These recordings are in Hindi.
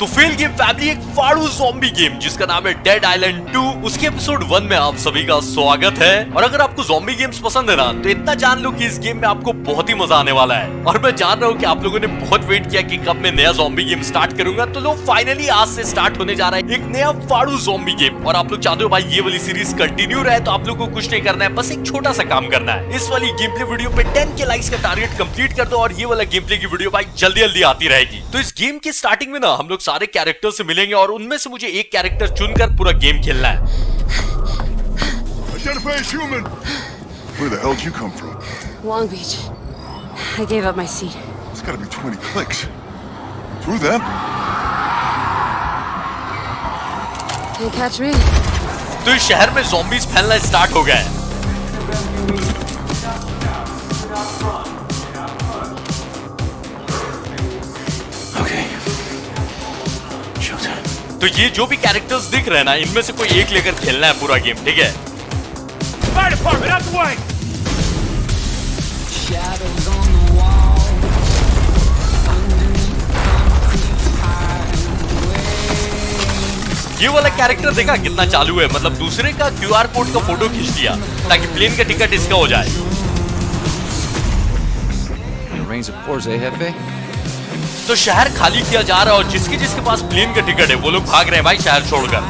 तो फेल गेम फैमिली एक फाड़ू ज़ॉम्बी गेम जिसका नाम है डेड आइलैंड 2 उसके एपिसोड 1 में आप सभी का स्वागत है। और अगर आपको ज़ॉम्बी गेम्स पसंद है ना तो इतना जान लो कि इस गेम में आपको बहुत ही मजा आने वाला है। और मैं जान रहा हूँ कि आप लोगों ने बहुत वेट किया कि कब मैं नया ज़ॉम्बी गेम स्टार्ट करूंगा, तो लो फाइनली आज से स्टार्ट होने जा रहा है एक नया फाड़ू ज़ॉम्बी गेम। और आप लोग चाहते हो भाई ये वाली सीरीज कंटिन्यू रहे तो आप लोग को कुछ नहीं करना है, बस एक छोटा सा काम करना है। इस वाली गेम प्ले वीडियो पे 10K लाइक्स का टारगेट कंप्लीट कर दो और ये वाला गेम प्ले की वीडियो भाई जल्दी जल्दी आती रहेगी। तो इस गेम की स्टार्टिंग में ना हम लोग सारे कैरेक्टर से मिलेंगे और उनमें से मुझे एक कैरेक्टर चुनकर पूरा गेम खेलना है। Identify as human. Where the hell did you come from? Long Beach. I gave up my seat. It's gotta be 20 clicks. Through them? Can't catch me. तो इस शहर में ज़ॉम्बीज फैलना स्टार्ट हो गए हैं। तो ये जो भी कैरेक्टर्स दिख रहे हैं ना इनमें से कोई एक लेकर खेलना है पूरा गेम, ठीक है? Fire department, out the way! Shadows on the wall, underneath concrete highways. ये वाला कैरेक्टर देखा कितना चालू है, मतलब दूसरे का QR कोड का फोटो खींच लिया ताकि प्लेन का टिकट इसका हो जाए। Rains of course, jefe? तो शहर खाली किया जा रहा है और जिसके जिसके पास प्लेन का टिकट है वो लोग भाग रहे हैं भाई शहर छोड़कर।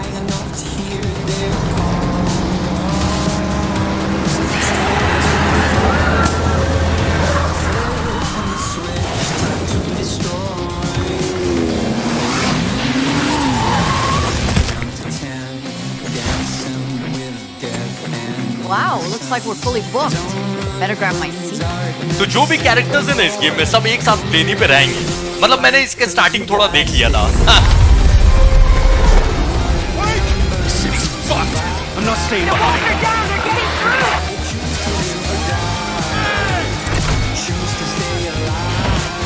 Wow, looks like we're fully booked. Better grab my seat. तो जो भी कैरेक्टर्स हैं ना इस गेम में सब एक साथ प्लेन ही पे रहेंगे। मतलब मैंने इसके स्टार्टिंग थोड़ा देख लिया था। City's fucked! I'm not staying behind.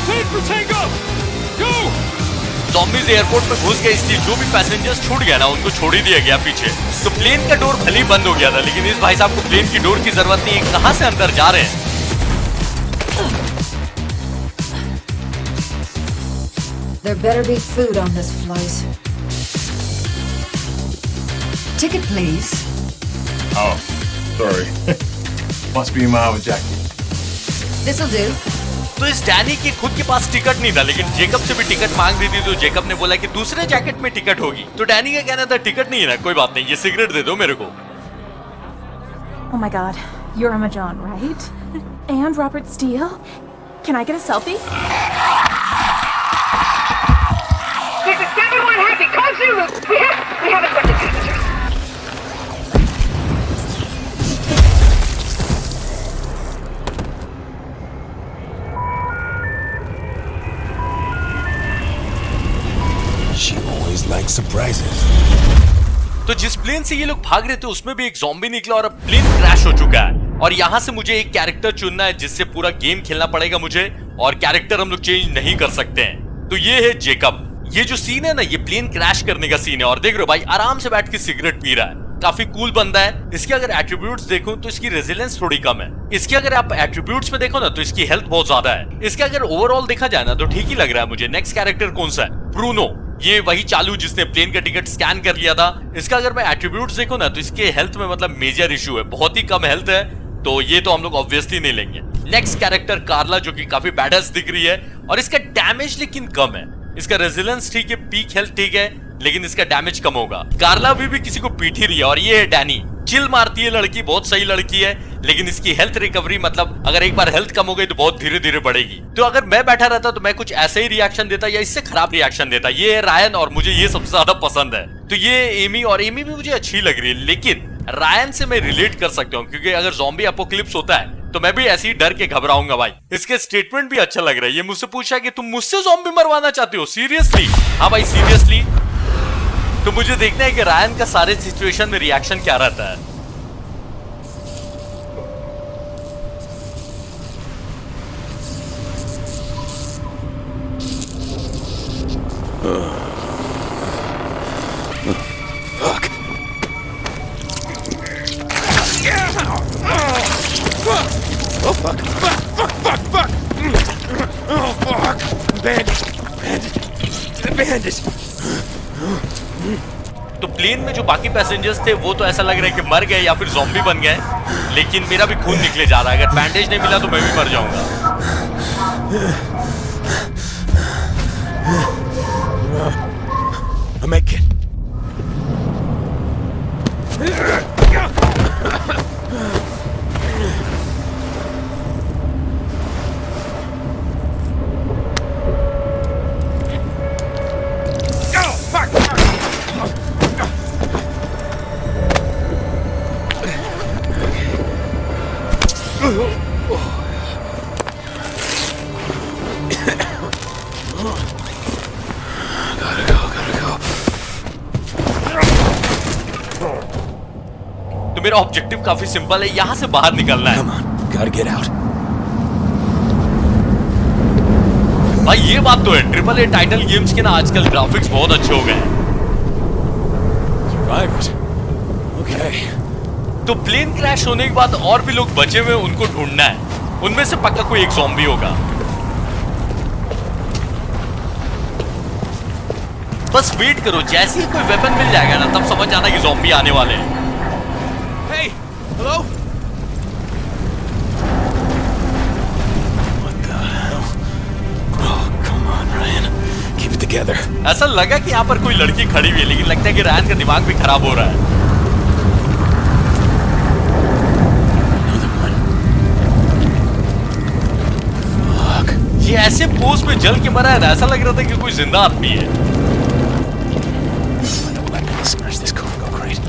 Wait for Tango! Go! Zombies airport में घुस गए इसलिए जो भी पैसेंजर्स छूट गया ना उनको छोड़ ही दिया गया पीछे। तो प्लेन का डोर भले ही बंद हो गया था लेकिन इस भाई साहब को प्लेन की डोर की जरूरत नहीं है, कहां से अंदर जा रहे हैं? There better be food on this flight. Ticket, please. Oh, sorry. Must be my with Jackie. This'll do. तो इस डैनी के खुद के पास टिकट नहीं था लेकिन जेकब से भी टिकट मांग दी थी तो जेकब ने बोला कि दूसरे जैकेट में टिकट होगी। तो डैनी का कहना था टिकट नहीं है ना, कोई बात नहीं, ये सिगरेट दे दो मेरे को। Oh my god, you're Emma John, right? And Robert Steele? Can I get a selfie? This is 71 Happy, call Zulu! We have accepted passengers. She always likes surprises. तो जिस प्लेन से ये लोग भाग रहे थे उसमें भी एक ज़ॉम्बी निकला और अब प्लेन क्रैश हो चुका है। और यहाँ से मुझे एक कैरेक्टर चुनना है जिससे पूरा गेम खेलना पड़ेगा मुझे, और कैरेक्टर हम लोग चेंज नहीं कर सकते हैं। तो ये है जेकब। ये जो सीन है ना ये प्लेन क्रैश करने का सीन है और देख रहे हो भाई आराम से बैठ के सिगरेट पी रहा है, काफी कूल बंदा है। इसके अगर एट्रीब्यूट्स देखो तो इसकी रेजिलेंस थोड़ी कम है। इसके अगर आप एट्रीब्यूट्स में देखो ना तो इसकी हेल्थ बहुत ज्यादा है। इसके अगर ओवरऑल देखा जाए ना तो ठीक ही लग रहा है मुझे। नेक्स्ट कैरेक्टर कौन सा है? ब्रूनो, ये वही चालू जिसने प्लेन का टिकट स्कैन कर लिया था। इसका अगर मैं एट्रीब्यूट्स देखो ना तो इसके हेल्थ में मतलब मेजर इशू है, बहुत ही कम हेल्थ है, तो ये तो हम लोग ऑब्वियसली नहीं लेंगे। नेक्स्ट कैरेक्टर कार्ला जो कि काफी बैडस दिख रही है और इसका डैमेज लेकिन कम है। इसका रेजिलेंस ठीक है, पीक हेल्थ ठीक है, लेकिन इसका डैमेज कम होगा। कार्ला भी किसी को पीट ही रही है। और ये है डैनी, चिल मारती है लड़की, बहुत सही लड़की है, लेकिन इसकी हेल्थ रिकवरी मतलब अगर एक बार हेल्थ कम हो गई तो बहुत धीरे धीरे बढ़ेगी। तो अगर मैं बैठा रहता तो मैं कुछ ऐसे ही रिएक्शन देता या इससे खराब रिएक्शन देता। ये है रायन और मुझे ये सबसे ज्यादा पसंद है। तो ये एमी, और एमी भी मुझे अच्छी लग रही है, लेकिन रायन से मैं रिलेट कर सकता हूँ क्योंकि अगर ज़ॉम्बी अपोकलिप्स होता है तो मैं भी ऐसे ही डर के घबराऊंगा भाई। इसके स्टेटमेंट भी अच्छा लग रहा है। ये मुझसे पूछा कि तुम मुझसे ज़ॉम्बी मरवाना चाहते हो? सीरियसली? हाँ भाई सीरियसली। तो मुझे देखना है कि रायन का सारे सिचुएशन में रिएक्शन क्या रहता है। Fuck. Oh fuck! Fuck! Oh fuck! Bandit! Bandit! तो प्लेन में जो बाकी पैसेंजर्स थे वो तो ऐसा लग रहा है कि मर गए या फिर ज़ॉम्बी बन गए, लेकिन मेरा भी खून निकले जा रहा है। अगर बैंडेज नहीं मिला तो मैं भी मर जाऊंगा। I'll make it. तो मेरा ऑब्जेक्टिव काफी सिंपल है, यहां से बाहर निकलना है। Come on, gotta get out. भाई ये बात तो है, AAA टाइटल गेम्स के ना आजकल ग्राफिक्स बहुत अच्छे हो गए हैं। Survivors. Okay. तो प्लेन क्रैश होने के बाद और भी लोग बचे हुए, उनको ढूंढना है। उनमें से पक्का कोई एक ज़ॉम्बी होगा। बस वेट करो, जैसे ही कोई वेपन मिल जाएगा ना तब समझ जाना कि ज़ॉम्बी आने वाले हैं। Hey, hello? What the hell? Oh, come on, Ryan. Keep it together. ऐसा लगा कि यहाँ पर कोई लड़की खड़ी हुई है, लेकिन लगता है कि रैन का दिमाग भी खराब हो रहा है। Another one. Fuck. ये ऐसे पोज में जल के मरा है ना, ऐसा लग रहा था कि कोई जिंदा आदमी है। Find a weapon. Smash this car. Go great.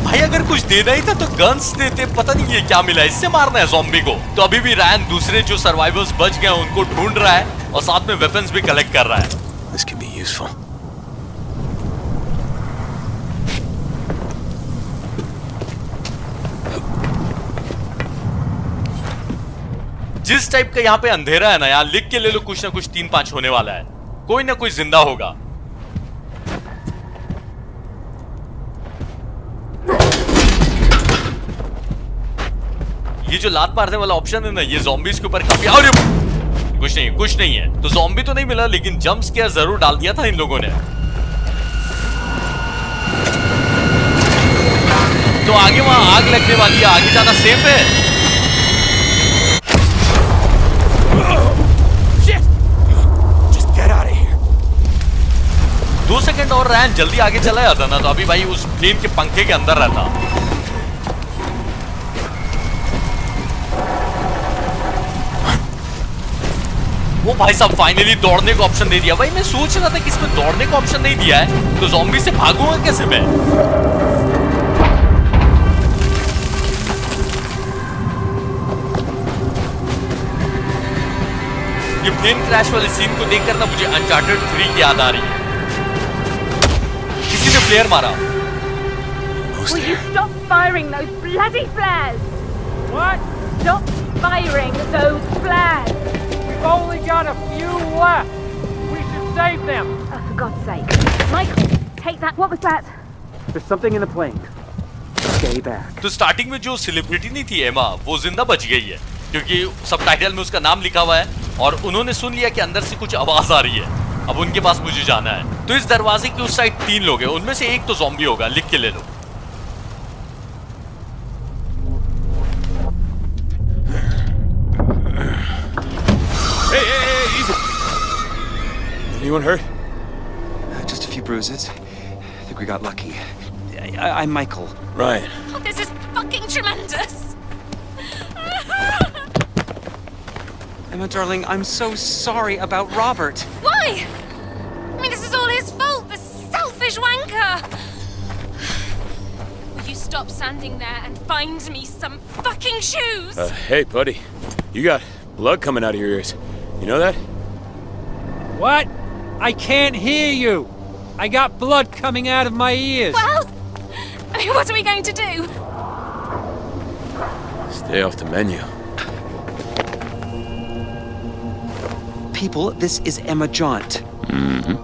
भाई अगर कुछ देना ही था तो गन्स देते, पता नहीं ये क्या मिला, इससे मारना है ज़ॉम्बी को। तो अभी भी रैन दूसरे जो सर्वाइवर्स बच गए उनको ढूंढ रहा है और साथ में वेपन्स भी कलेक्ट कर रहा है। This could be useful. जिस टाइप का यहाँ पे अंधेरा है ना, यहाँ लिख के ले लो, कुछ ना कुछ 3-5 होने वाला है, कोई ना कोई जिंदा होगा। ये जो लात मारने वाला ऑप्शन है ना, ये ज़ॉम्बीज के ऊपर काफी कुछ नहीं है। तो ज़ॉम्बी तो नहीं मिला, लेकिन जंप स्केयर जरूर डाल दिया था इन लोगों ने। तो आगे वहां आग लगने वाली है, आगे जाना सेफ है। Shit! Just get out of here. 2 second और रैन जल्दी आगे चला जाता ना तो अभी भाई उस प्लेन के पंखे के अंदर रहता। वो भाई साहब फाइनली दौड़ने का ऑप्शन दे दिया। भाई मैं सोच रहा था कि इसमें दौड़ने का ऑप्शन नहीं दिया है तो ज़ॉम्बी से भागूंगा कैसे मैं। ये प्लेन क्रैश वाले सीन को देखकर ना मुझे अनचार्टेड 3 की याद आ रही है। किसी ने फ्लेयर मारा। Will you stop firing those bloody flares? What? Stop firing those flares! We've only got a few left. We should save them. Oh, for God's sake. Michael, take that. What was that? There's something in the plane. Stay back. तो स्टार्टिंग में जो सेलिब्रिटी नहीं थी एमा, वो जिंदा बच गई है क्योंकि सबटाइटल में उसका नाम लिखा हुआ है और उन्होंने सुन लिया कि अंदर से कुछ आवाज आ रही है। अब उनके पास मुझे जाना है। तो इस दरवाजे की उस साइड 3 लोग हैं, उनमें से एक तो ज़ॉम्बी होगा, लिख के ले लो। Hey, easy. Anyone hurt? Just a few bruises. I think we got lucky. I'm Michael. Ryan. Oh, this is fucking tremendous! Emma, darling, I'm so sorry about Robert. Why? I mean, this is all his fault, the selfish wanker! Will you stop standing there and find me some fucking shoes? Hey, buddy. You got blood coming out of your ears. You know that? What? I can't hear you. I got blood coming out of my ears. Well, I mean, what are we going to do? Stay off the menu. People, this is Emma Jaunt. Mm-hmm.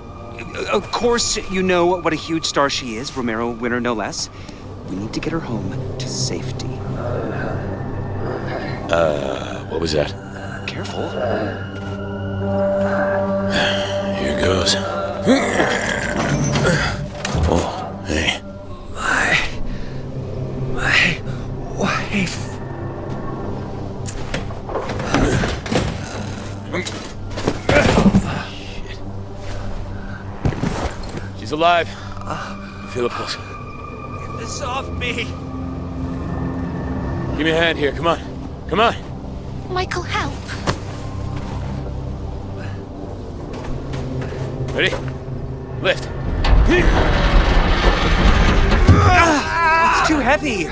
Of course, you know what a huge star she is, Romero winner no less. We need to get her home to safety. What was that? Careful. Here goes. Oh, hey. My wife. She's alive. Feel a pulse. Get this off me. Give me a hand here. Come on. Come on. Michael, help. Ready? Lift. It's too heavy. I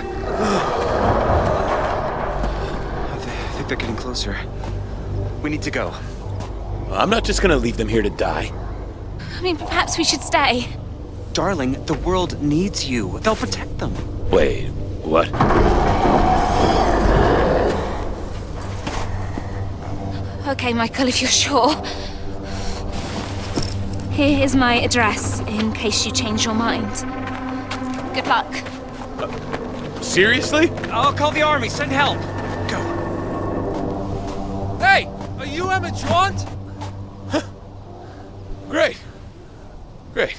think they're getting closer. We need to go. I'm not just gonna leave them here to die. I mean, perhaps we should stay. Darling, the world needs you. They'll protect them. Wait, what? Okay, Michael, if you're sure. Here is my address, in case you change your mind. Good luck. Seriously? I'll call the army. Send help. Go. Hey, are you Emma Jaunt? Great. Great.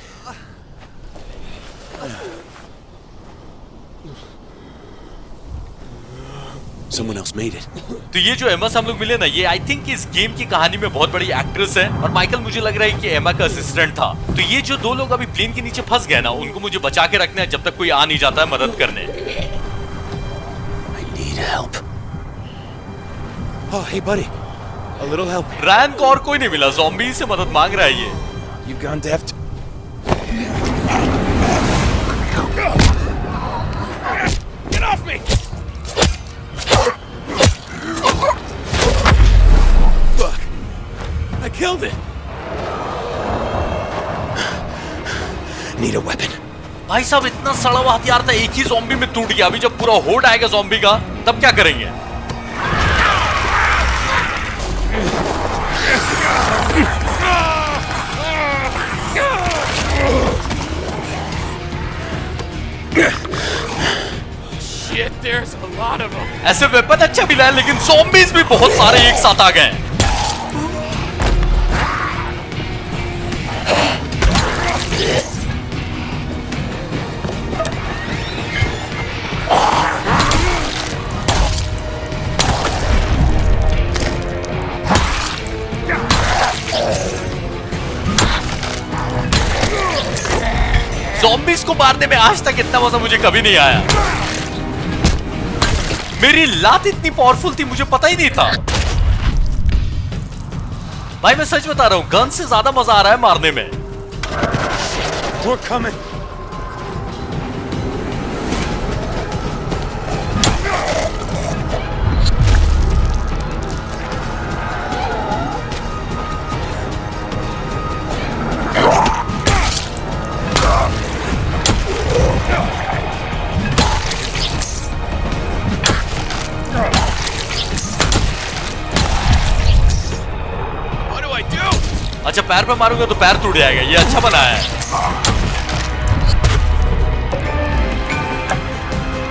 Someone else made it. तो ये जो एमा से हम लोग मिले ना, ये आई थिंक इस गेम की कहानी में बहुत बड़ी एक्ट्रेस है, और माइकल मुझे लग रहा है कि एमा का असिस्टेंट था। तो ये जो दो लोग अभी प्लेन के नीचे फंस गए ना, उनको मुझे बचा के रखना है जब तक कोई आ नहीं जाता है मदद करने। I need help. Oh, hey buddy. A little help. Ryan को और कोई नहीं मिला, ज़ॉम्बी से मदद मांग रहा है ये। You've gone deaf. Get off me! Fuck! I killed it. Need a weapon. भाई साहब, इतना सड़ा हुआ हथियार था, एक ही ज़ॉम्बी में टूट गया। अभी जब पूरा होड आएगा ज़ॉम्बी का, तब क्या करेंगे? Shit, there's a lot of them. ऐसे वेपन अच्छा मिला है, लेकिन ज़ॉम्बीज़ भी बहुत सारे एक साथ आ गए। ज़ॉम्बीज़ को मारने में आज तक इतना मजा मुझे कभी नहीं आया। मेरी लात इतनी पावरफुल थी, मुझे पता ही नहीं था। भाई मैं सच बता रहा हूं, गन से ज्यादा मजा आ रहा है मारने में। We're coming. अच्छा, पैर पे मारूंगा तो पैर टूट जाएगा, ये अच्छा बनाया है।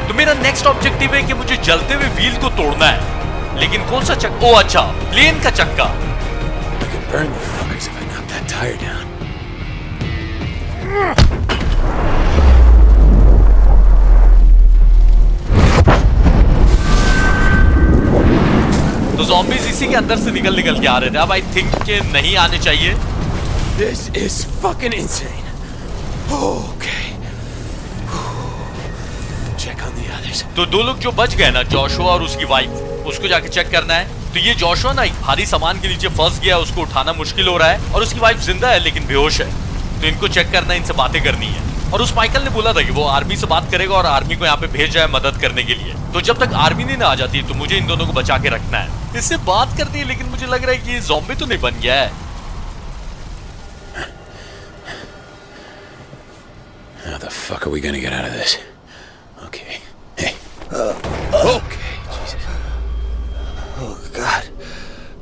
तो मेरा नेक्स्ट ऑब्जेक्टिव है कि मुझे जलते हुए व्हील को तोड़ना है, लेकिन कौन सा चक्का? ओ अच्छा, प्लेन का चक्का। I could burn the fuckers if I knocked that tire down. तो ज़ॉम्बीज़ इसी के अंदर से निकल के आ रहे थे। अब आई थिंक के नहीं आने चाहिए। This is fucking insane. Okay. Check on the others. तो दो लोग जो बच गए ना, जोशुआ और उसकी वाइफ, उसको जाके चेक करना है। तो ये जोशुआ ना एक भारी सामान के नीचे फंस गया, उसको उठाना मुश्किल हो रहा है, और उसकी वाइफ जिंदा है लेकिन बेहोश है। तो इनको चेक करना है, इनसे बातें करनी है। और उस माइकल ने बोला था कि वो आर्मी से बात करेगा और आर्मी को यहाँ पे भेज जाए मदद करने के लिए। तो जब तक आर्मी नहीं ना आ जाती तो मुझे इन दोनों को बचा के रखना है। इससे बात करनी है, लेकिन मुझे लग रहा है कि ये ज़ॉम्बी तो नहीं बन गया है। How the fuck are we gonna get out of this? Okay. Hey. Okay. Jesus. Oh, God.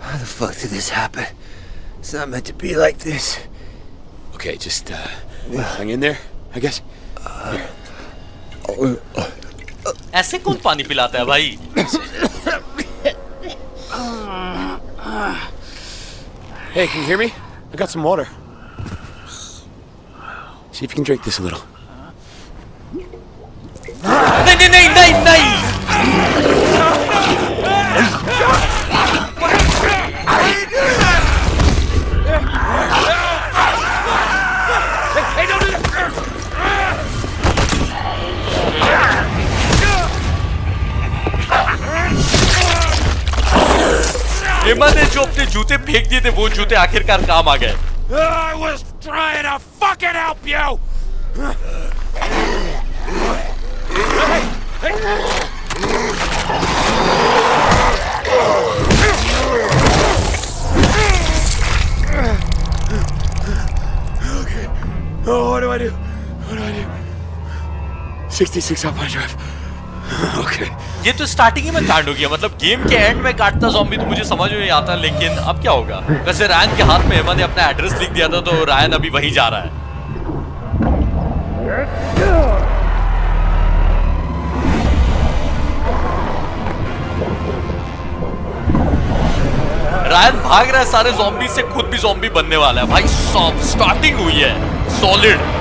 How the fuck did this happen? It's not meant to be like this. Okay, just hang in there, I guess. ऐसे कौन पानी पिलाता है भाई? Hey, can you hear me? I got some water. See if you can drink this a little. नहीं नहीं नहीं नहीं नहीं। एमा ने जो अपने जूते फेंक दिए थे वो जूते आखिरकार काम आ गए। I was trying to fucking help you! Okay. Oh, what do I do? What do I do? 66 Alpine Drive. Okay. ये तो स्टार्टिंग ही में कांड हो गया, मतलब गेम के एंड में काटता ज़ॉम्बी तो मुझे समझ में नहीं आता, लेकिन अब क्या होगा? वैसे रायन के हाथ में एमा ने अपना एड्रेस लिख दिया था, तो रायन अभी वहीं जा रहा है। रायन भाग रहा है सारे ज़ॉम्बी से, खुद भी ज़ॉम्बी बनने वाला है। भाई स्टार्टिंग हुई है सॉलिड।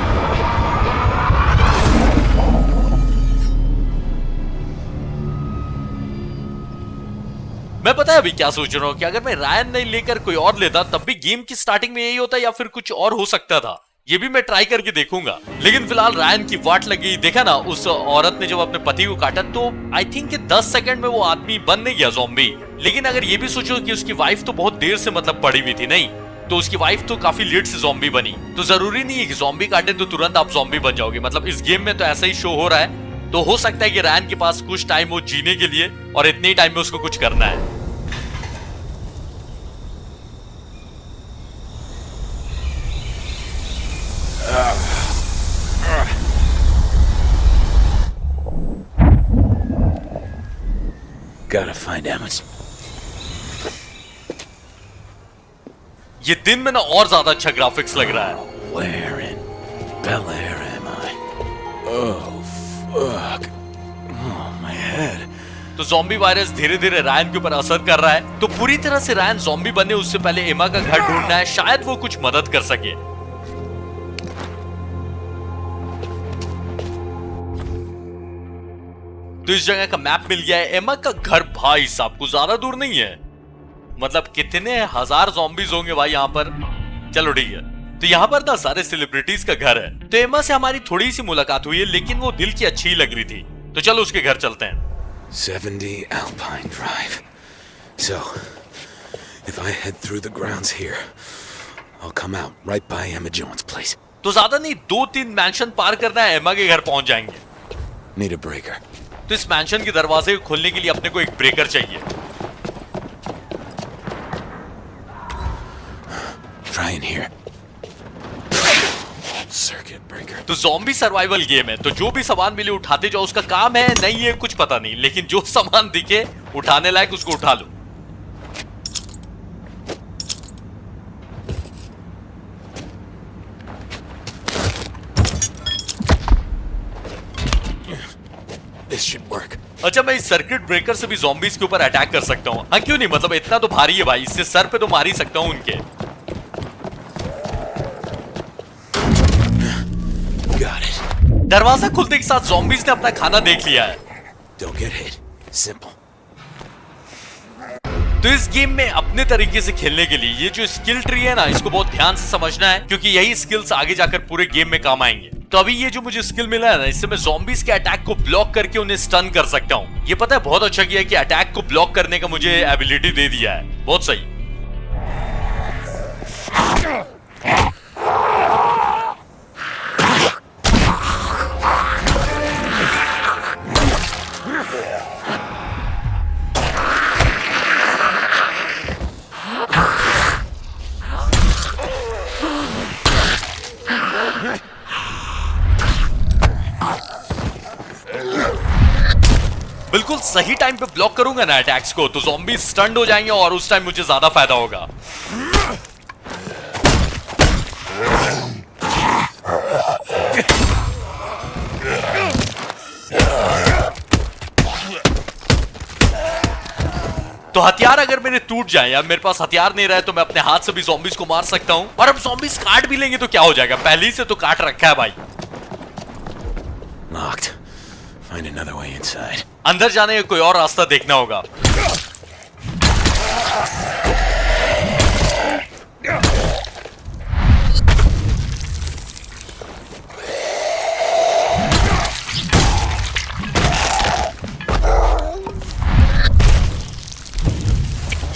मैं पता है अभी क्या सोच रहा हूँ कि अगर मैं रायन नहीं लेकर कोई और लेता तब भी गेम की स्टार्टिंग में यही होता या फिर कुछ और हो सकता था। ये भी मैं ट्राई करके देखूंगा, लेकिन फिलहाल रायन की वाट लगी। देखा ना उस औरत ने जब अपने पति को काटा तो आई थिंक कि 10 सेकंड में वो आदमी बन नहीं गया ज़ॉम्बी। लेकिन अगर ये भी सोचो कि उसकी वाइफ तो बहुत देर से मतलब पड़ी हुई थी, नहीं तो उसकी वाइफ तो काफी लेट से ज़ॉम्बी बनी, तो जरूरी नहीं है कि ज़ॉम्बी काटे तो तुरंत आप ज़ॉम्बी बन जाओगे। मतलब इस गेम में तो ऐसा ही शो हो रहा है, तो हो सकता है कि रायन के पास कुछ टाइम हो जीने के लिए और इतने ही टाइम में उसको कुछ करना है। Gotta find Emmons. ये दिन में ना और ज्यादा अच्छा ग्राफिक्स लग रहा है। Where in Bel Air am I? Oh, fuck. Oh, my head. तो ज़ॉम्बी वायरस धीरे धीरे रायन के ऊपर असर कर रहा है, तो पूरी तरह से रायन ज़ॉम्बी बने उससे पहले एमा का घर ढूंढना है, शायद वो कुछ मदद कर सके। तो इस जगह का मैप मिल गया है। एमा का घर भाई साहब कुछ ज्यादा दूर नहीं है, मतलब कितने हजार ज़ॉम्बीज होंगे भाई यहाँ पर। चलो ठीक है, तो यहाँ पर ना सारे सेलिब्रिटीज का घर है। तो एमा से हमारी थोड़ी सी मुलाकात हुई है, लेकिन वो दिल की अच्छी ही लग रही थी, तो चलो उसके घर चलते हैं। 70 Alpine Drive. So, if I head through the grounds here, I'll come out right by Emma Jones' place. तो ज्यादा नहीं 2-3 मैंशन पार करना है, एमा के घर पहुंच जाएंगे। Need a breaker. तो इस मैंशन के दरवाजे को खोलने के लिए अपने को एक ब्रेकर चाहिए। Try in here. Circuit breaker. तो ज़ॉम्बी सर्वाइवल गेम है, तो जो भी सामान मिले उठाते जाओ। उसका काम है नहीं है कुछ पता नहीं, लेकिन जो सामान दिखे उठाने लायक उसको उठा लो। This should work. अच्छा, मैं इस सर्किट ब्रेकर से भी ज़ॉम्बीज के ऊपर अटैक कर सकता हूँ। हाँ क्यों नहीं, मतलब इतना तो भारी है भाई, इससे सर पे तो मार ही सकता हूँ उनके। Got it. दरवाजा खुलते के साथ ज़ॉम्बीज ने अपना खाना देख लिया है। Don't get hit. Simple. तो इस गेम में अपने तरीके से खेलने के लिए ये जो स्किल ट्री है ना, इसको बहुत ध्यान से समझना है, क्योंकि यही स्किल्स आगे जाकर पूरे गेम में काम आएंगे। तो अभी ये जो मुझे स्किल मिला है ना, इससे मैं ज़ॉम्बीज के अटैक को ब्लॉक करके उन्हें स्टन कर सकता हूँ। ये पता है बहुत अच्छा किया कि अटैक को ब्लॉक करने का मुझे एबिलिटी दे दिया है, बहुत सही। बिल्कुल सही टाइम पे ब्लॉक करूंगा ना अटैक्स को, तो ज़ॉम्बी स्टन्ड हो जाएंगे और उस टाइम मुझे ज्यादा फायदा होगा। तो हथियार अगर मेरे टूट जाए या मेरे पास हथियार नहीं रहे तो मैं अपने हाथ से भी ज़ॉम्बीज को मार सकता हूं। और अब ज़ॉम्बीज काट भी लेंगे तो क्या हो जाएगा, पहले ही से तो काट रखा है भाई। Locked. Find another way inside. अंदर जाने का कोई और रास्ता देखना होगा।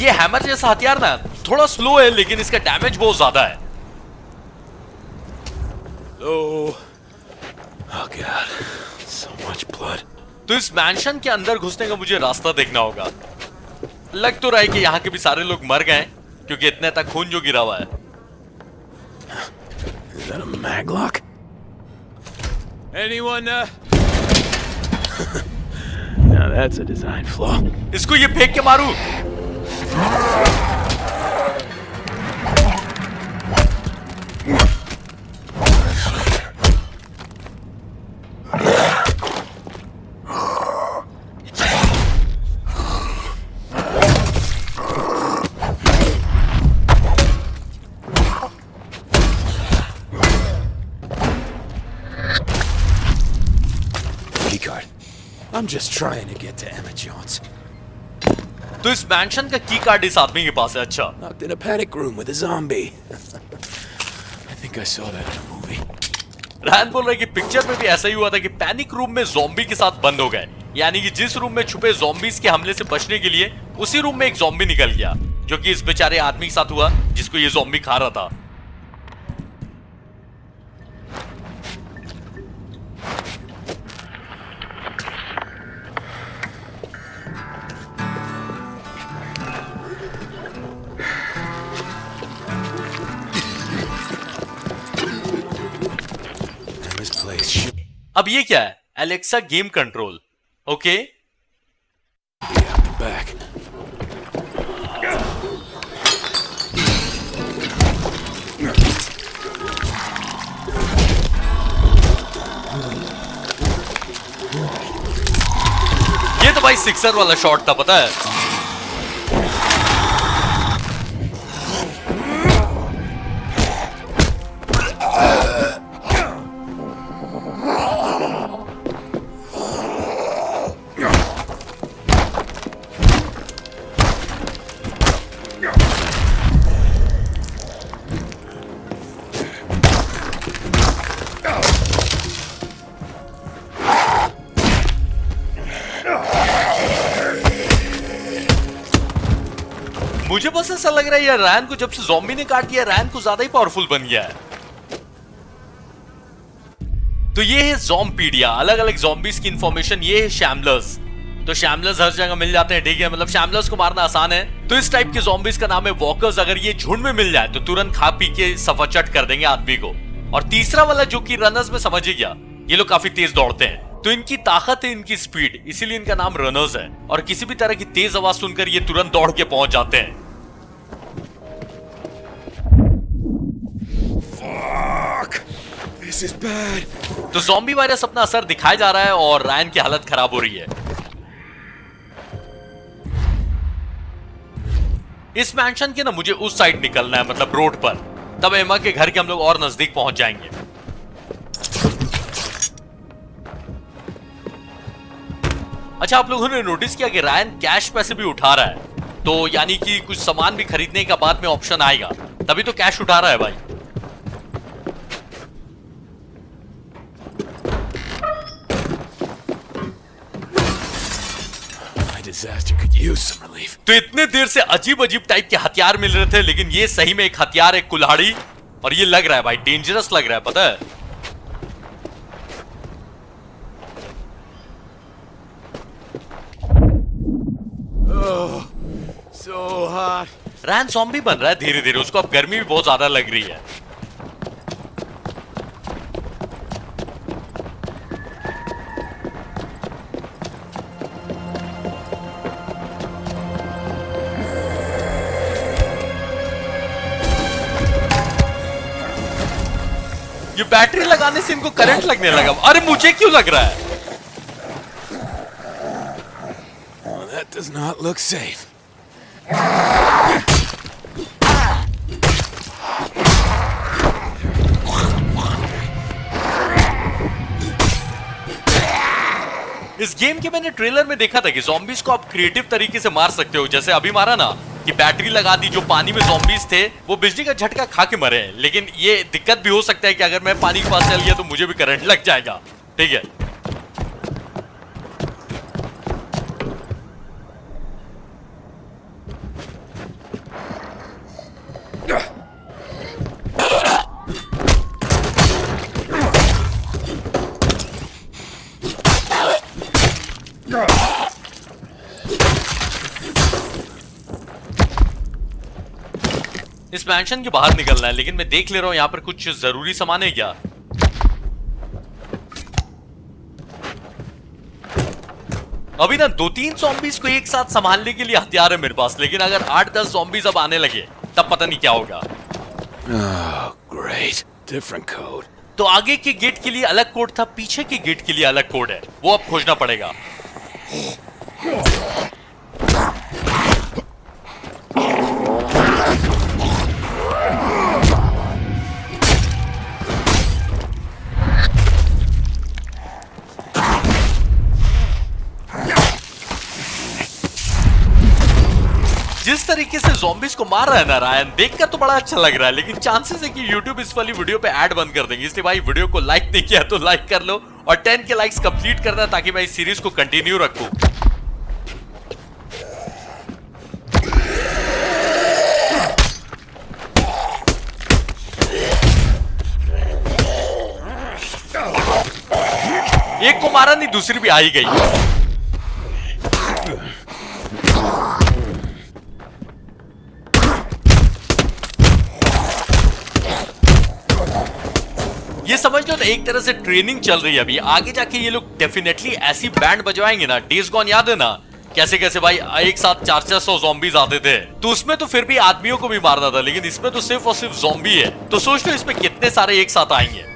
ये हैमर जैसा हथियार ना थोड़ा स्लो है लेकिन इसका डैमेज बहुत ज्यादा है। Oh God. So much blood. तो इस मैंशन के अंदर घुसने का मुझे रास्ता देखना होगा। लग तो रहा है कि यहाँ के भी सारे लोग मर गए क्योंकि इतने तक खून जो गिरा हुआ है। Is that a maglock? Anyone? Now that's a design flaw. इसको ये फेंक के मारू। Keycard. I'm just trying to get to Emma Jones. तो इस मैंशन का की कार्ड इस आदमी के पास है। अच्छा, Locked in a panic room with a zombie. I think I saw that in a movie. रैन बोल रहा है कि पिक्चर में भी ऐसा ही हुआ था कि पैनिक रूम में ज़ॉम्बी के साथ बंद हो गए, यानी कि जिस रूम में छुपे ज़ॉम्बीज के हमले से बचने के लिए उसी रूम में एक ज़ॉम्बी निकल गया, जो कि इस बेचारे आदमी के साथ हुआ जिसको ये ज़ॉम्बी खा रहा था। Emma's place should अब ये क्या है? Alexa game control. Okay, be out the back. ये तो भाई सिक्सर वाला शॉट था, पता है। मुझे बस ऐसा लग रहा है यार, रैन को जब से ज़ॉम्बी ने काट दिया, रैन को ज्यादा ही पावरफुल बन गया है। तो ये है ज़ॉम्बीडिया, अलग अलग ज़ॉम्बीज की इंफॉर्मेशन। ये है शैमलर्स। तो शैमलर्स हर जगह मिल जाते हैं, ठीक है, मतलब शैमलर्स को मारना आसान है। तो इस टाइप के ज़ॉम्बीज का नाम है वॉकर्स। अगर ये झुंड में मिल जाए तो तुरंत खा पी के सफाचट कर देंगे आदमी को। और तीसरा वाला जो कि रनर्स में समझ ही गया, ये लोग काफी तेज दौड़ते हैं, तो इनकी ताकत है इनकी स्पीड, इसीलिए इनका नाम रनर्स है। और किसी भी तरह की तेज आवाज सुनकर ये तुरंत दौड़ के पहुंच जाते हैं। Fuck! This is bad. तो ज़ॉम्बी वायरस अपना असर दिखाया जा रहा है और रायन की हालत खराब हो रही है। इस मैंशन के ना मुझे उस साइड निकलना है, मतलब रोड पर, तब एमा के घर के हम लोग और नजदीक पहुंच जाएंगे। अच्छा, आप लोगों ने नोटिस किया कि रायन कैश पैसे भी उठा रहा है, तो यानी कि कुछ सामान भी खरीदने का बाद में ऑप्शन आएगा, तभी तो कैश उठा रहा है भाई। Disaster could use some relief. तो इतने देर से अजीब अजीब टाइप के हथियार मिल रहे थे, लेकिन ये सही में एक हथियार है, कुल्हाड़ी, और ये लग रहा है भाई डेंजरस लग रहा है, पता है। Oh, so hot. रैन ज़ॉम्बी बन रहा है धीरे धीरे, उसको अब गर्मी भी बहुत ज्यादा लग रही है। ये बैटरी लगाने से इनको करंट लगने लगा। अरे मुझे क्यों लग रहा है? Oh, that does not look safe. इस गेम के मैंने ट्रेलर में देखा था कि ज़ॉम्बीज को आप क्रिएटिव तरीके से मार सकते हो, जैसे अभी मारा ना कि बैटरी लगा दी, जो पानी में ज़ॉम्बीज थे वो बिजली का झटका खा के मरे हैं। लेकिन ये दिक्कत भी हो सकता है कि अगर मैं पानी के पास चल गया तो मुझे भी करंट लग जाएगा। ठीक है, इस मैंशन के बाहर निकलना है, लेकिन मैं देख ले रहा हूं यहाँ पर कुछ जरूरी सामान है क्या। अभी ना 2-3 ज़ॉम्बीज को एक साथ संभालने के लिए हथियार है मेरे पास, लेकिन अगर 8-10 ज़ॉम्बीज अब आने लगे तब पता नहीं क्या होगा। Oh, great. Different code. तो आगे के गेट के लिए अलग कोड था, पीछे के गेट के लिए अलग कोड है, वो अब खोजना पड़ेगा। जिस तरीके से ज़ॉम्बीज को मार रहा है ना रायन, देखकर तो बड़ा अच्छा लग रहा है, लेकिन चांसेस है कि YouTube इस वाली वीडियो पे ऐड बंद कर देंगे। इसलिए भाई वीडियो को लाइक नहीं किया तो लाइक कर लो और 10 के लाइक्स कंप्लीट करना ताकि मैं इस सीरीज को कंटिन्यू रखूं। एक को मारा नहीं, दूसरी भी आ ही गई। ये समझ लो तो एक तरह से ट्रेनिंग चल रही है अभी। आगे जाके ये लोग डेफिनेटली ऐसी बैंड बजवाएंगे ना। डेज गॉन याद है ना, कैसे कैसे भाई एक साथ 400 ज़ॉम्बीज आते थे, तो उसमें तो फिर भी आदमियों को भी मारना था, लेकिन इसमें तो सिर्फ और सिर्फ ज़ॉम्बी है। तो सोच लो इसमें कितने सारे एक साथ आएंगे।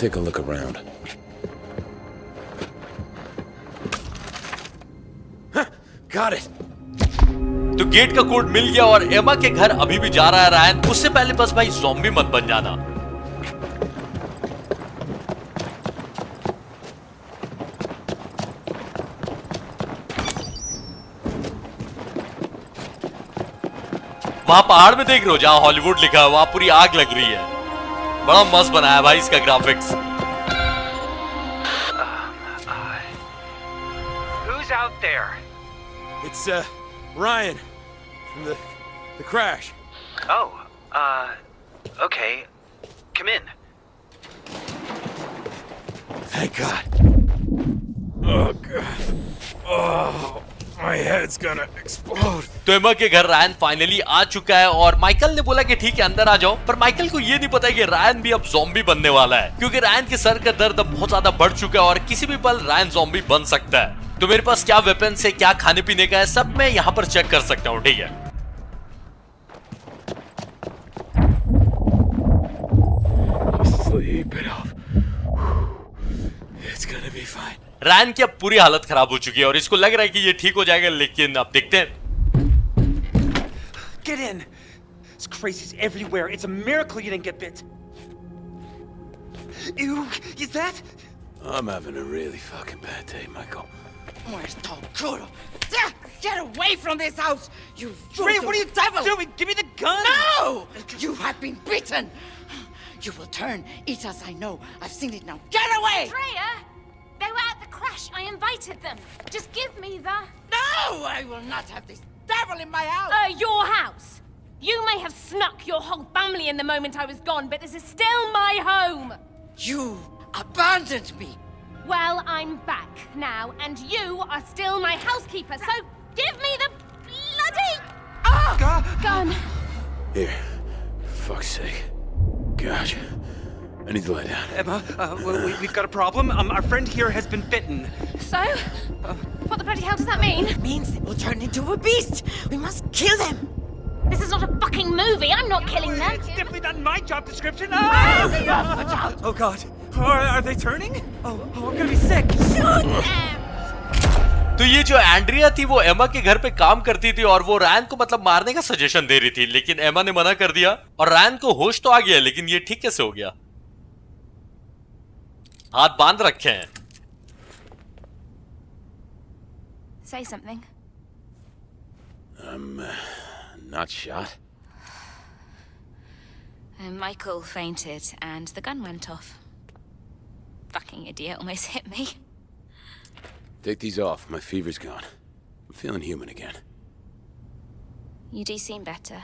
Take a look around. Huh, got it. तो गेट का कोड मिल गया और एमा के घर अभी भी जा रहा है रायन। उससे पहले बस भाई ज़ॉम्बी मत बन जाना। वहां पहाड़ में देख रहे हो जहां हॉलीवुड लिखा है, वहां पूरी आग लग रही है। बड़ा मस्त बनाया भाई इसका graphics. Who's out there? It's Ryan from the crash. Oh, okay. Come in. Thank God. Oh God. Oh, my head's gonna explode. तो एमा के घर रायन फाइनली आ चुका है और माइकल ने बोला कि ठीक है अंदर आ जाओ, पर माइकल को ये नहीं पता है कि रायन भी अब ज़ॉम्बी बनने वाला है, क्योंकि रायन के सर का दर्द अब बहुत ज्यादा बढ़ चुका है और किसी भी पल रायन ज़ॉम्बी बन सकता है। तो मेरे पास क्या वेपन्स है, क्या खाने पीने का है, सब मैं यहाँ पर चेक कर सकता हूँ। ठीक है, Sleep it off. It's gonna be fine. Ryan की अब पूरी हालत खराब हो चुकी है और इसको लग रहा है कि ये ठीक हो जाएगा, लेकिन अब देखते हैं। Get in. There's crazies everywhere. It's a miracle you didn't get bit. Ew, is that? I'm having a really fucking bad day, Michael. Where's Tokuro? Get away from this house, you Ray, what are you devil! doing? Give me the gun! No! You have been beaten. You will turn. Eat as I know. I've seen it now. Get away! Freya! They were at the crash. I invited them. Just give me the... No! I will not have this devil in my house. Your house. You may have snuck your whole family in the moment I was gone, but this is still my home. You abandoned me. Well, I'm back now, and you are still my housekeeper, so give me the bloody gun. Here. For fuck's sake. Gosh. I need to lie down. Emma, we've got a problem. Our friend here has been bitten. So? What the bloody hell does that mean? It means they will turn into a beast. We must kill them. This is not a fucking movie. I'm not killing them. It's definitely not in my job description. Watch out! Oh God. Are they turning? Oh, I'm gonna be sick. तो ये जो एंड्रिया थी वो एमा के घर पे काम करती थी और वो रैन को मतलब मारने का सजेशन दे रही थी, लेकिन एमा ने मना कर दिया और रैन को होश तो आ गया, लेकिन ये ठीक कैसे हो गया? हाथ बांध रखे हैं। Say something. I'm not shot. Michael fainted and the gun went off. Fucking idiot, almost hit me. Take these off. My fever's gone. I'm feeling human again. You do seem better.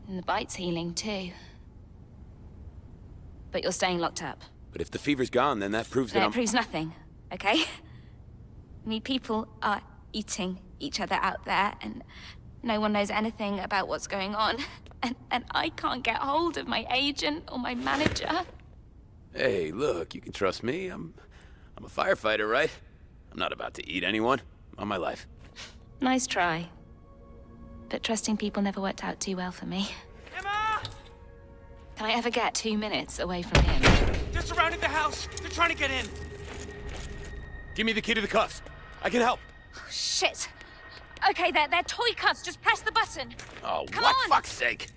And the bite's healing too. But you're staying locked up. But if the fever's gone, then that proves that No, I'm... it proves nothing, okay? I mean, people are eating each other out there, and no one knows anything about what's going on. And I can't get hold of my agent or my manager. Hey, look, you can trust me. I'm a firefighter, right? I'm not about to eat anyone. On my life. Nice try. But trusting people never worked out too well for me. Emma! Can I ever get 2 minutes away from him? They're surrounding the house. They're trying to get in. Give me the key to the cuffs. I can help. Oh, shit. Okay, they're toy cuffs. Just press the button. Oh, Come what on. fuck's sake?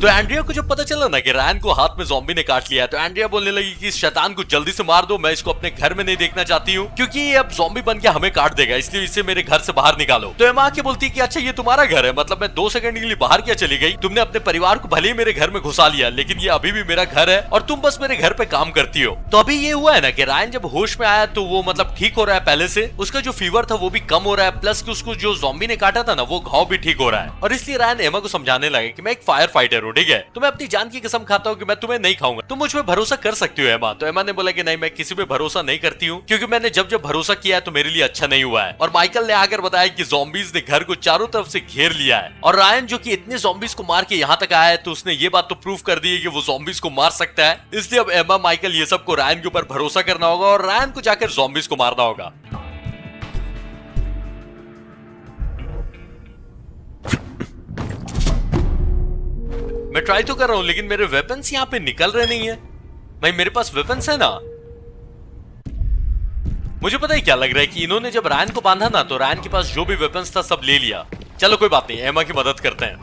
तो एंड्रिया को जब पता चला ना कि रैन को हाथ में ज़ॉम्बी ने काट लिया है, तो एंड्रिया बोलने लगी कि इस शैतान को जल्दी से मार दो, मैं इसको अपने घर में नहीं देखना चाहती हूँ क्योंकि ये अब ज़ॉम्बी बन के हमें काट देगा, इसलिए इसे मेरे घर से बाहर निकालो। तो एमा आके बोलती कि अच्छा ये तुम्हारा घर है, मतलब मैं 2 सेकंड के लिए बाहर क्या चली गई, तुमने अपने परिवार को भले ही मेरे घर में घुसा लिया, लेकिन ये अभी भी मेरा घर है और तुम बस मेरे घर पे काम करती हो। तो अभी ये हुआ है ना कि रैन जब होश में आया तो वो मतलब ठीक हो रहा है पहले से, उसका जो फीवर था वो भी कम हो रहा है, प्लस कि उसको जो ज़ॉम्बी ने काटा था ना वो घाव भी ठीक हो रहा है। और इसलिए रैन एमा को समझाने लगे कि मैं एक फायर फाइटर हूँ, ठीक है, तो मैं अपनी जान की कसम खाता हूँ कि मैं तुम्हें नहीं खाऊंगा, तुम मुझ पे भरोसा कर सकती हो एमा। तो एमा ने बोला कि नहीं, मैं किसी पे भरोसा नहीं करती हूँ क्योंकि मैंने जब जब भरोसा किया है तो मेरे लिए अच्छा नहीं हुआ है। और माइकल ने आकर बताया कि ज़ॉम्बीज ने घर को चारों तरफ से घेर लिया है और रायन जो कि इतने ज़ॉम्बीज को मार के यहाँ तक आया है तो उसने ये बात तो प्रूव कर दी है कि वो ज़ॉम्बीज को मार सकता है। इसलिए अब एमा, माइकल ये सबको रायन के ऊपर भरोसा करना होगा और रायन को जाकर ज़ॉम्बीज को मारना होगा। मैं ट्राई तो कर रहा हूं लेकिन मेरे वेपन्स यहाँ पे निकल रहे नहीं है। भाई मेरे पास वेपन्स है ना। मुझे पता ही क्या लग रहा है कि इन्होंने जब रैन को बांधा ना तो रैन के पास जो भी वेपन्स था सब ले लिया। चलो कोई बात नहीं, एमा की मदद करते हैं।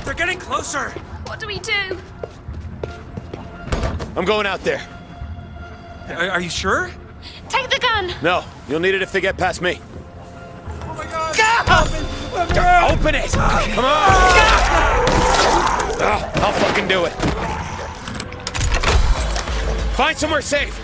They're getting closer. What do we do? I'm going out there. Are you sure? Take the gun! No, you'll need it if they get past me. Oh my God! Open it! Come on! I'll fucking do it. Find somewhere safe.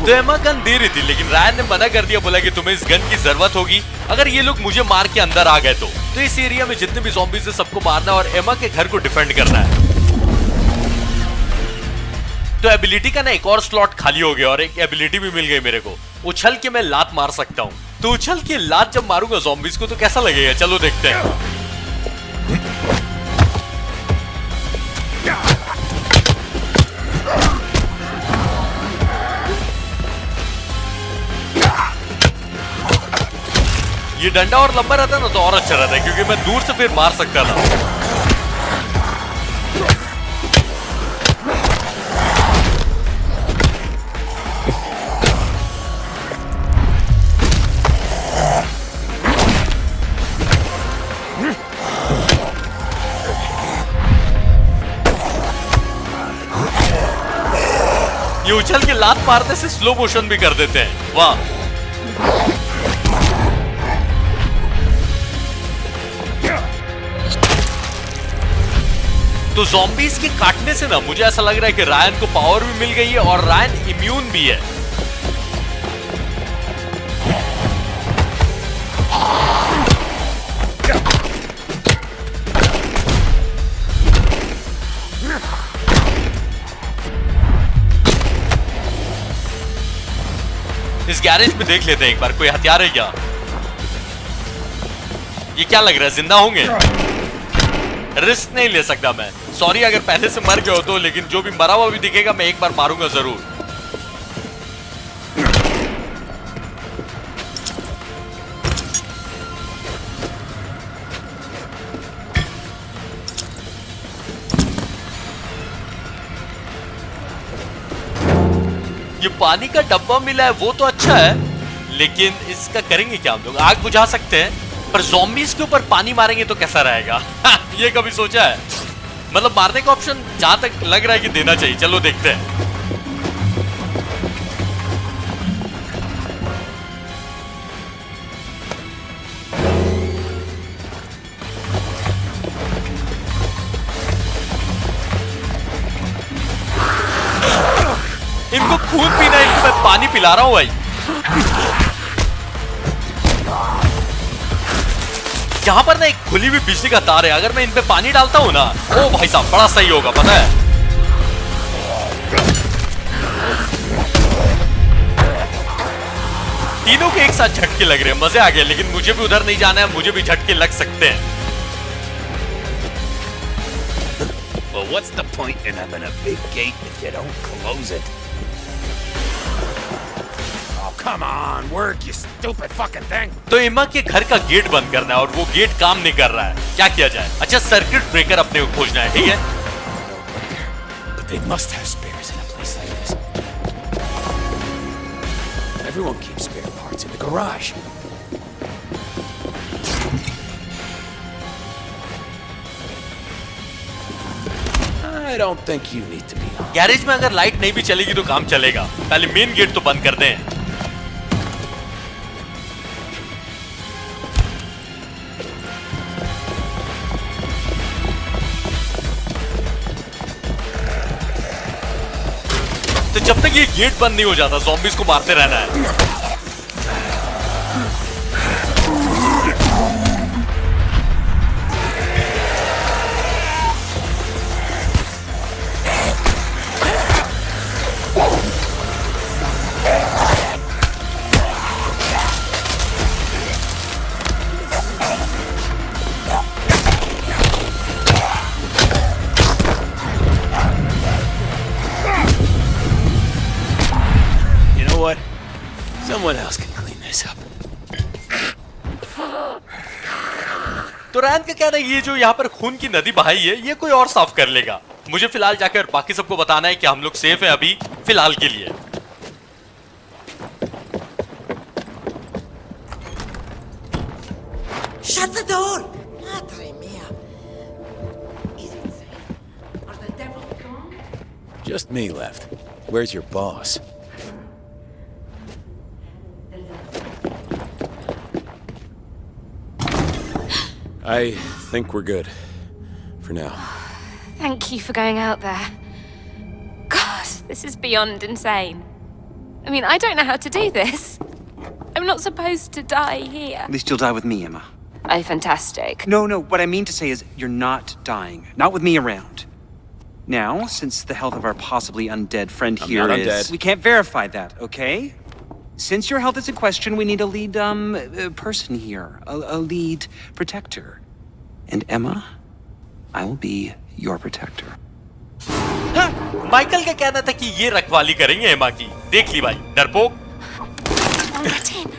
तो एमा गन दे रही थी लेकिन रायन ने मना कर दिया, बोला कि तुम्हें इस गन की जरूरत होगी अगर ये लोग मुझे मार के अंदर आ गए तो इस एरिया में जितने भी ज़ॉम्बीज़ हैं सबको मारना और एमा के घर को डिफेंड करना है। तो एबिलिटी का ना एक और स्लॉट खाली हो गया और एक एबिलिटी भी मिल गई मेरे को, उछल के मैं लात मार सकता हूँ। तो उछल के लात जब मारूंगा ज़ॉम्बीज़ को तो कैसा लगेगा, चलो देखते हैं। ये डंडा और लंबा रहता ना तो और अच्छा रहता है क्योंकि मैं दूर से फिर मार सकता था। ये उछल के लात मारने से स्लो मोशन भी कर देते हैं, वाह। तो ज़ॉम्बीज़ के काटने से ना मुझे ऐसा लग रहा है कि रायन को पावर भी मिल गई है और रायन इम्यून भी है। इस गैरेज में देख लेते हैं एक बार, कोई हथियार है क्या? ये क्या लग रहा है, जिंदा होंगे? रिस्क नहीं ले सकता मैं। सॉरी अगर पहले से मर गए हो तो, लेकिन जो भी मरा हुआ भी दिखेगा मैं एक बार मारूंगा जरूर। ये पानी का डब्बा मिला है वो तो अच्छा है, लेकिन इसका करेंगे क्या हम लोग? आग बुझा सकते हैं, पर ज़ॉम्बीज़ के ऊपर पानी मारेंगे तो कैसा रहेगा? ये कभी सोचा है? मतलब मारने का ऑप्शन जहां तक लग रहा है कि देना चाहिए। चलो देखते हैं। इनको खून पीना है, इनको मैं पानी पिला रहा हूं भाई। यहाँ पर ना एक खुली हुई बिजली का तार है, अगर मैं इन पे पानी डालता हूँ ना, ओ भाई साहब बड़ा सही होगा, पता है। तीनों के एक साथ झटके लग रहे हैं, मजे आ गए। लेकिन मुझे भी उधर नहीं जाना है, मुझे भी झटके लग सकते हैं। Well, what's the point in having a big gate if you don't close it? Oh, come on, work, you stupid fucking thing. तो एम्मा के घर का गेट बंद करना है और वो गेट काम नहीं कर रहा है। क्या किया जाए? अच्छा, सर्किट ब्रेकर अपने को खोजना है, ठीक है? But they must have spares in a place like this. Everyone keeps spare parts in the garage. I don't think you need to be on. Garage में अगर लाइट नहीं भी चलेगी तो काम चलेगा। पहले मेन गेट तो बंद कर दें। तो जब तक ये गेट बंद नहीं हो जाता, ज़ॉम्बीज़ को मारते रहना है। What? Someone else can clean this up. तो रैन का कहना है ये जो यहाँ पर खून की नदी बहाई है, ये कोई और साफ कर लेगा। मुझे फिलहाल जाकर बाकी सबको बताना है कि हम लोग सेफ हैं अभी फिलहाल के लिए। Shut the door! Madre mia. Is it safe? Are the devils gone? Just me left. Where's your boss? I think we're good. For now. Thank you for going out there. God, this is beyond insane. I mean, I don't know how to do this. I'm not supposed to die here. At least you'll die with me, Emma. Oh, fantastic. No, what I mean to say is you're not dying. Not with me around. Now, since the health of our possibly undead friend I'm here not is... undead. We can't verify that, okay? Since your health is in question, we need a lead, person here. A lead protector. And Emma, I will be your protector. Michael का कहना था कि ये रखवाली करेंगे एमा की। देख ली भाई, डरपोक। Get in.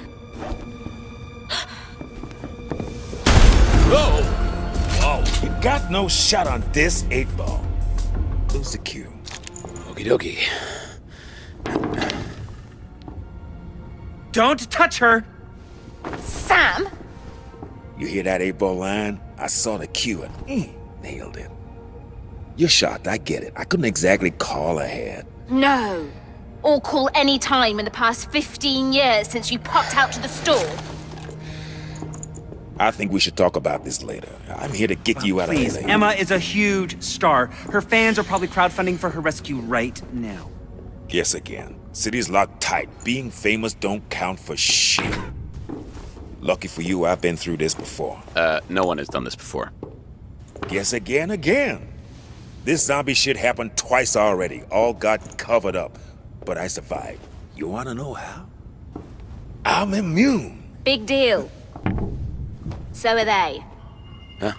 Whoa, you got no shot on this 8-ball. Lose the cue. Okie dokie. Don't touch her! Sam? You hear that 8-ball line? I saw the cue and nailed it. You're shocked, I get it. I couldn't exactly call ahead. No. Or call any time in the past 15 years since you popped out to the store. I think we should talk about this later. I'm here to get you out Please, of LA. Emma is a huge star. Her fans are probably crowdfunding for her rescue right now. Guess again. City's locked tight. Being famous don't count for shit. Lucky for you, I've been through this before. No one has done this before. Guess again. This zombie shit happened twice already. All got covered up. But I survived. You wanna know how? I'm immune. Big deal. So are they. Huh?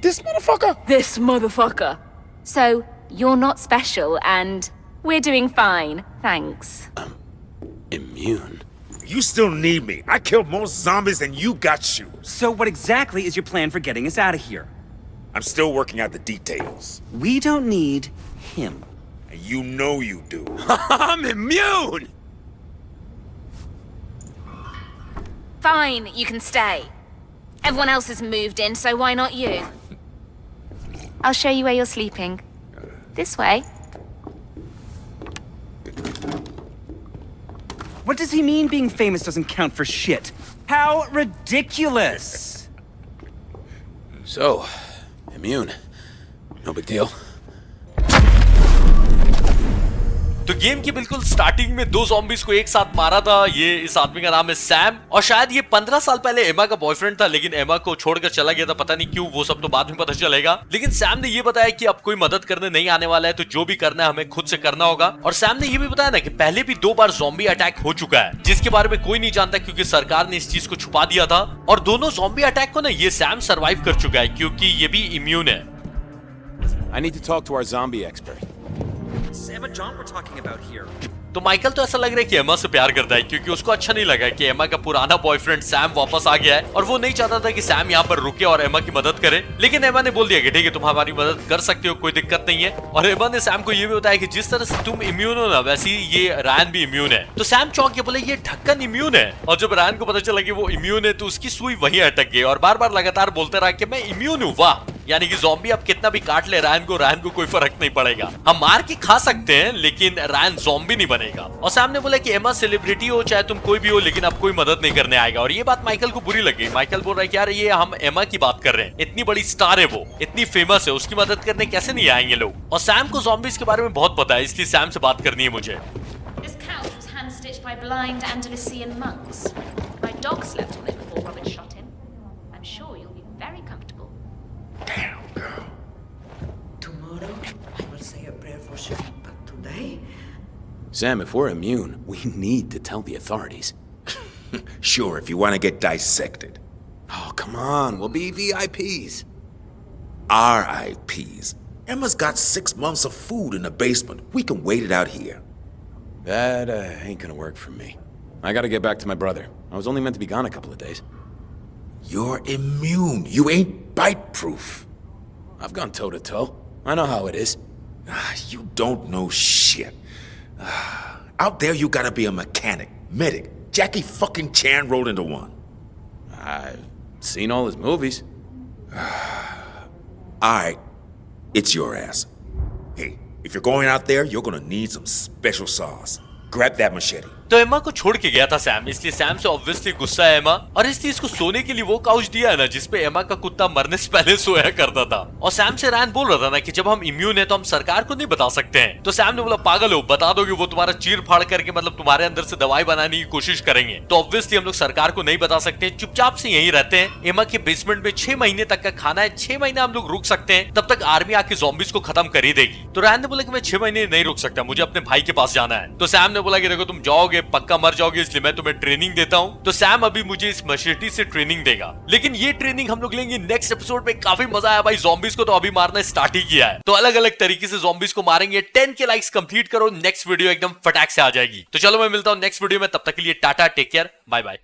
This motherfucker? This motherfucker. So, you're not special, and we're doing fine, thanks. Immune? You still need me. I killed more zombies than you got shoes. So what exactly is your plan for getting us out of here? I'm still working out the details. We don't need him. And you know you do. I'm immune! Fine, you can stay. Everyone else has moved in, so why not you? I'll show you where you're sleeping. This way. What does he mean being famous doesn't count for shit? How ridiculous! So, immune. No big deal. तो गेम की बिल्कुल स्टार्टिंग में दो zombies को एक साथ मारा था। ये इस आदमी का नाम है सैम और शायद ये 15 साल पहले एमा का बॉयफ्रेंड था, लेकिन एमा को छोड़कर चला गया था। पता नहीं क्यों, वो सब तो बाद में पता चलेगा। लेकिन सैम ने ये बताया कि अब कोई मदद करने नहीं आने वाला है, तो जो भी करना है हमें खुद से करना होगा। और सैम ने ये भी बताया ना कि पहले भी 2 बार ज़ॉम्बी अटैक हो चुका है, जिसके बारे में कोई नहीं जानता क्योंकि सरकार ने इस चीज को छुपा दिया था। और दोनों ज़ॉम्बी अटैक को ना ये सैम सर्वाइव कर चुका है क्योंकि ये भी इम्यून है। I need to talk to our zombie expert. Sam and John were talking about here. तो माइकल तो ऐसा लग रहा है कि एमा से प्यार करता है क्योंकि उसको अच्छा नहीं लगा कि एमा का पुराना बॉयफ्रेंड सैम वापस आ गया है और वो नहीं चाहता था कि सैम यहाँ पर रुके और एमा की मदद करे। लेकिन एमा ने बोल दिया कि ठीक है, तुम हमारी मदद कर सकते हो, कोई दिक्कत नहीं है। और एमा ने सैम को ये भी बताया कि जिस तरह से तुम इम्यून हो ना, वैसे ही ये रायन भी इम्यून है। तो सैम चौंक के बोले ये ढक्कन इम्यून है। और जब रायन को पता चला कि वो इम्यून है तो उसकी सुई वहीं अटक गई और बार बार लगातार बोलते रहा कि मैं इम्यून हूँ। वाह, यानी कि ज़ॉम्बी अब कितना भी काट ले रायन को कोई फर्क नहीं पड़ेगा। हम मार के खा सकते हैं लेकिन रायन ज़ॉम्बी नहीं बनेगा। और सैम ने बोला कि एमा सेलिब्रिटी हो चाहे तुम कोई भी हो, लेकिन अब कोई मदद नहीं करने आएगा। और ये बात माइकल को बुरी लगी। माइकल बोल रहा है कि यार ये हम एमा की बात कर रहे हैं, इतनी बड़ी स्टार है वो, इतनी फेमस है, उसकी मदद करने कैसे नहीं आएंगे लोग। और सैम को ज़ॉम्बीज़ के बारे में बहुत पता है, इसलिए सैम से बात करनी है मुझे। This couch was hand-stitched by blind Andalusian monks. My dog slept on it before Robert shot him. I'm sure you'll be very comfortable. Damn, girl. Tomorrow, I will say a prayer for sure, but today... Sam, if we're immune, we need to tell the authorities. Sure, if you want to get dissected. Oh, come on, we'll be VIPs. RIPs. Emma's got 6 months of food in the basement. We can wait it out here. That ain't gonna work for me. I gotta get back to my brother. I was only meant to be gone a couple of days. You're immune. You ain't bite-proof. I've gone toe-to-toe. I know how it is. You don't know shit. Out there, you gotta be a mechanic, medic. Jackie fucking Chan rolled into one. I've seen all his movies. Alright, it's your ass. Hey, if you're going out there, you're gonna need some special sauce. Grab that machete. तो एमा को छोड़ के गया था सैम, इसलिए सैम से ऑब्वियसली गुस्सा है एमा और इसलिए इसको सोने के लिए वो काउच दिया है ना जिसपे एमा का कुत्ता मरने से पहले सोया करता था। और सैम से रायन बोल रहा था ना कि जब हम इम्यून है तो हम सरकार को नहीं बता सकते हैं। तो सैम ने बोला पागल हो, बता दोगे वो तुम्हारा चीर फाड़ करके मतलब तुम्हारे अंदर से दवाई बनाने की कोशिश करेंगे। तो ऑब्वियसली हम लोग सरकार को नहीं बता सकते, चुपचाप से यहीं रहते हैं। एमा के बेसमेंट में 6 महीने तक का खाना है, 6 महीने हम लोग रुक सकते हैं, तब तक आर्मी आके ज़ॉम्बीज़ को खत्म कर ही देगी। तो रायन ने बोला कि मैं 6 महीने नहीं रुक सकता, मुझे अपने भाई के पास जाना है। तो सैम ने बोला कि देखो तुम जाओगे पक्का मर जाओगे, इसलिए मैं तुम्हें ट्रेनिंग देता हूं। तो सैम अभी मुझे इस मशेटी से ट्रेनिंग देगा, लेकिन ये ट्रेनिंग हम लोग लेंगे नेक्स्ट एपिसोड में। काफी मजा आया भाई, ज़ॉम्बीज़ को तो अभी मारना स्टार्ट ही किया है। तो अलग अलग तरीके से ज़ॉम्बीज़ को मारेंगे। 10 के लाइक्स कंप्लीट करो, नेक्स्ट वीडियो एकदम फटाक से आ जाएगी। तो चलो मैं मिलता हूं नेक्स्ट वीडियो में, तब तक के लिए tata, take care, bye bye.